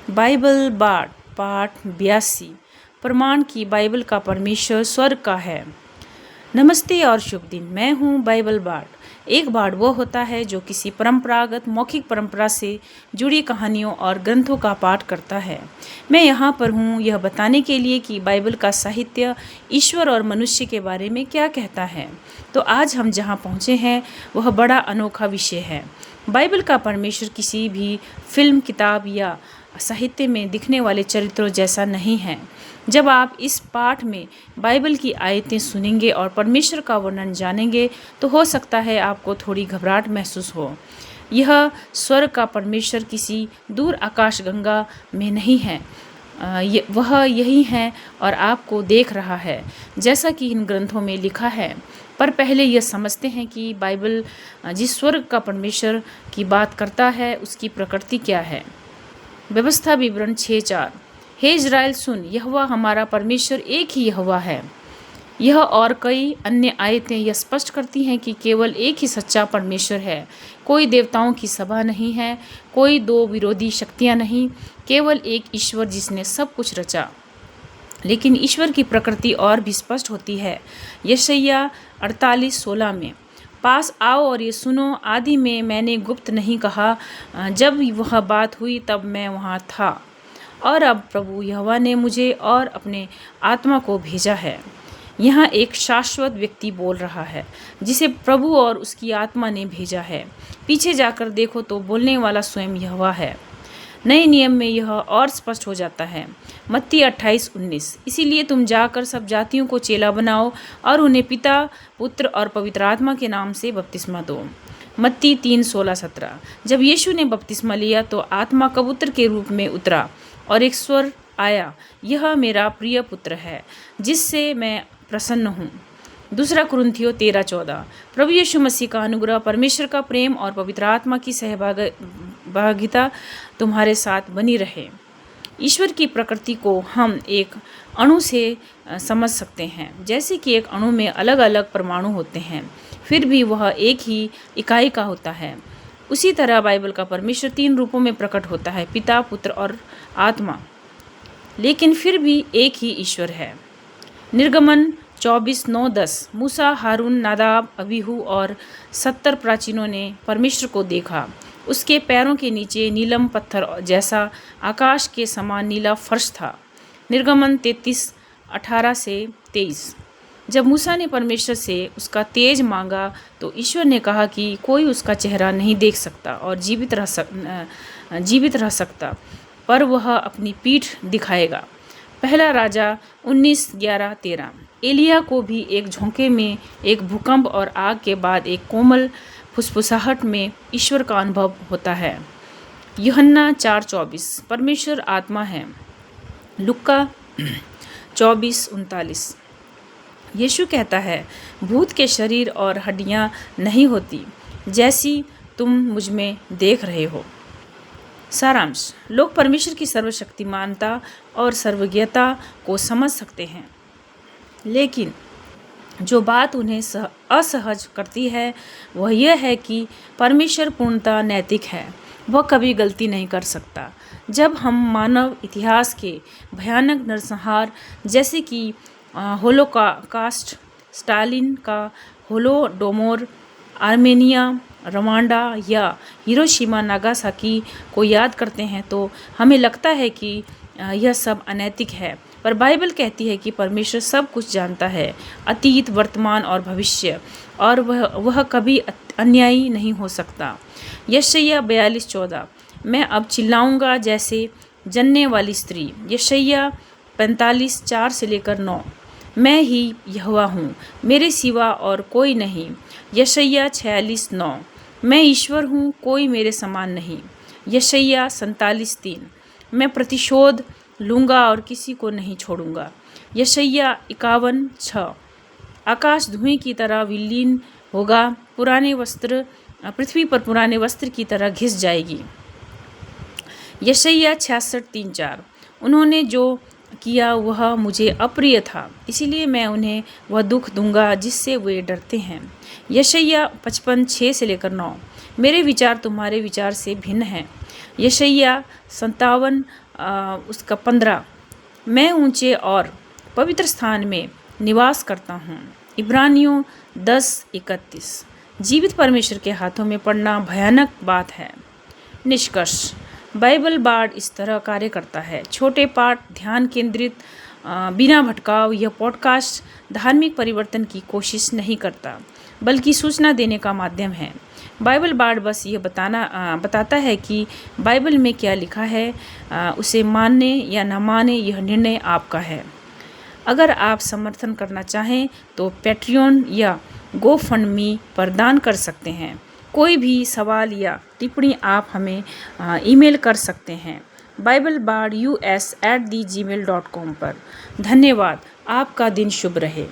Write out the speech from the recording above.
Bible पाठ 82। प्रमाण की बाइबल का परमेश्वर स्वर्ग का है। नमस्ते और शुभ दिन। मैं हूँ बाइबल बार्ड। एक बार्ड वो होता है जो किसी परंपरागत मौखिक परंपरा से जुड़ी कहानियों और ग्रंथों का पाठ करता है। मैं यहाँ पर हूँ यह बताने के लिए कि बाइबल का साहित्य ईश्वर और मनुष्य के बारे में क्या कहता है। तो आज हम जहाँ पहुँचे हैं वह बड़ा अनोखा विषय है। बाइबल का परमेश्वर किसी भी फिल्म, किताब या साहित्य में दिखने वाले चरित्रों जैसा नहीं है। जब आप इस पाठ में बाइबल की आयतें सुनेंगे और परमेश्वर का वर्णन जानेंगे तो हो सकता है आपको थोड़ी घबराहट महसूस हो। यह स्वर्ग का परमेश्वर किसी दूर आकाशगंगा में नहीं है, वह यही है और आपको देख रहा है, जैसा कि इन ग्रंथों में लिखा है। पर पहले यह समझते हैं कि बाइबल जिस स्वर्ग का परमेश्वर की बात करता है उसकी प्रकृति क्या है। व्यवस्था विवरण 6:4। हे इज़राइल सुन, यहोवा हमारा परमेश्वर एक ही यहोवा है। यह और कई अन्य आयतें यह स्पष्ट करती हैं कि केवल एक ही सच्चा परमेश्वर है। कोई देवताओं की सभा नहीं है, कोई दो विरोधी शक्तियां नहीं, केवल एक ईश्वर जिसने सब कुछ रचा। लेकिन ईश्वर की प्रकृति और भी स्पष्ट होती है। यशायाह 48:16 में, पास आओ और ये सुनो, आदि में मैंने गुप्त नहीं कहा, जब वह बात हुई तब मैं वहाँ था। और अब प्रभु यहोवा ने मुझे और अपने आत्मा को भेजा है। यहाँ एक शाश्वत व्यक्ति बोल रहा है जिसे प्रभु और उसकी आत्मा ने भेजा है। पीछे जाकर देखो तो बोलने वाला स्वयं यहोवा है। नए नियम में यह और स्पष्ट हो जाता है। मत्ती 28:19, इसीलिए तुम जाकर सब जातियों को चेला बनाओ और उन्हें पिता, पुत्र और पवित्र आत्मा के नाम से बपतिस्मा दो। मत्ती 3:16-17, जब यीशु ने बपतिस्मा लिया तो आत्मा कबूतर के रूप में उतरा और एक स्वर आया, यह मेरा प्रिय पुत्र है जिससे मैं प्रसन्न हूँ। दूसरा कुरिन्थियों 13:14, प्रभु यीशु मसीह का अनुग्रह, परमेश्वर का प्रेम और पवित्र आत्मा की सहभागिता तुम्हारे साथ बनी रहे। ईश्वर की प्रकृति को हम एक अणु से समझ सकते हैं। जैसे कि एक अणु में अलग अलग परमाणु होते हैं, फिर भी वह एक ही इकाई का होता है। उसी तरह बाइबल का परमेश्वर 3 रूपों में प्रकट होता है, पिता, पुत्र और आत्मा, लेकिन फिर भी एक ही ईश्वर है। निर्गमन 24:9-10, मूसा, हारून, नादाब, अबीहू और 70 प्राचीनों ने परमेश्वर को देखा। उसके पैरों के नीचे नीलम पत्थर जैसा आकाश के समान नीला फर्श था। निर्गमन 33:18-23, जब मूसा ने परमेश्वर से उसका तेज मांगा तो ईश्वर ने कहा कि कोई उसका चेहरा नहीं देख सकता और जीवित रह सकता, पर वह अपनी पीठ दिखाएगा। पहला राजा 19:11-13, एलिया को भी एक झोंके में, एक भूकंप और आग के बाद एक कोमल फुसफुसाहट में ईश्वर का अनुभव होता है। यूहन्ना 4:24, परमेश्वर आत्मा है। लुक्का 24:39, यीशु कहता है, भूत के शरीर और हड्डियां नहीं होती जैसी तुम मुझ में देख रहे हो। सारांश, लोग परमेश्वर की सर्वशक्तिमानता और सर्वज्ञता को समझ सकते हैं, लेकिन जो बात उन्हें असहज करती है वह यह है कि परमेश्वर पूर्णतः नैतिक है। वह कभी गलती नहीं कर सकता। जब हम मानव इतिहास के भयानक नरसंहार जैसे कि होलोकास्ट, स्टालिन का होलोडोमोर, आर्मेनिया, रवांडा या हिरोशिमा नागासाकी को याद करते हैं तो हमें लगता है कि यह सब अनैतिक है। पर बाइबल कहती है कि परमेश्वर सब कुछ जानता है, अतीत, वर्तमान और भविष्य, और वह कभी अन्यायी नहीं हो सकता। यशायाह 42:14, मैं अब चिल्लाऊंगा जैसे जनने वाली स्त्री। यशायाह 45:4-9, मैं ही यहोवा हूँ, मेरे सिवा और कोई नहीं। यशायाह 46:9, मैं ईश्वर हूँ, कोई मेरे समान नहीं। यशायाह 47:3, मैं प्रतिशोध लूँगा और किसी को नहीं छोड़ूंगा। यशायाह 51:6, आकाश धुएं की तरह विलीन होगा, पृथ्वी पर पुराने वस्त्र की तरह घिस जाएगी। यशायाह 66:3-4, उन्होंने जो किया वह मुझे अप्रिय था, इसीलिए मैं उन्हें वह दुख दूंगा जिससे वे डरते हैं। यशायाह 55:6-9, मेरे विचार तुम्हारे विचार से भिन्न हैं, यशायाह 57 उसका 15, मैं ऊंचे और पवित्र स्थान में निवास करता हूँ। इब्रानियों 10:31, जीवित परमेश्वर के हाथों में पड़ना भयानक बात है। निष्कर्ष, बाइबल बाड़ इस तरह कार्य करता है। छोटे पाठ, ध्यान केंद्रित, बिना भटकाव। यह पॉडकास्ट धार्मिक परिवर्तन की कोशिश नहीं करता, बल्कि सूचना देने का माध्यम है। बाइबल बाड़ बस ये बताता है कि बाइबल में क्या लिखा है। उसे मानने या न माने यह निर्णय आपका है। अगर आप समर्थन करना चाहें तो पैट्रियन या GoFundMe पर दान कर सकते हैं। कोई भी सवाल या टिप्पणी आप हमें ईमेल कर सकते हैं BibleBardUS@gmail.com पर। धन्यवाद। आपका दिन शुभ रहे।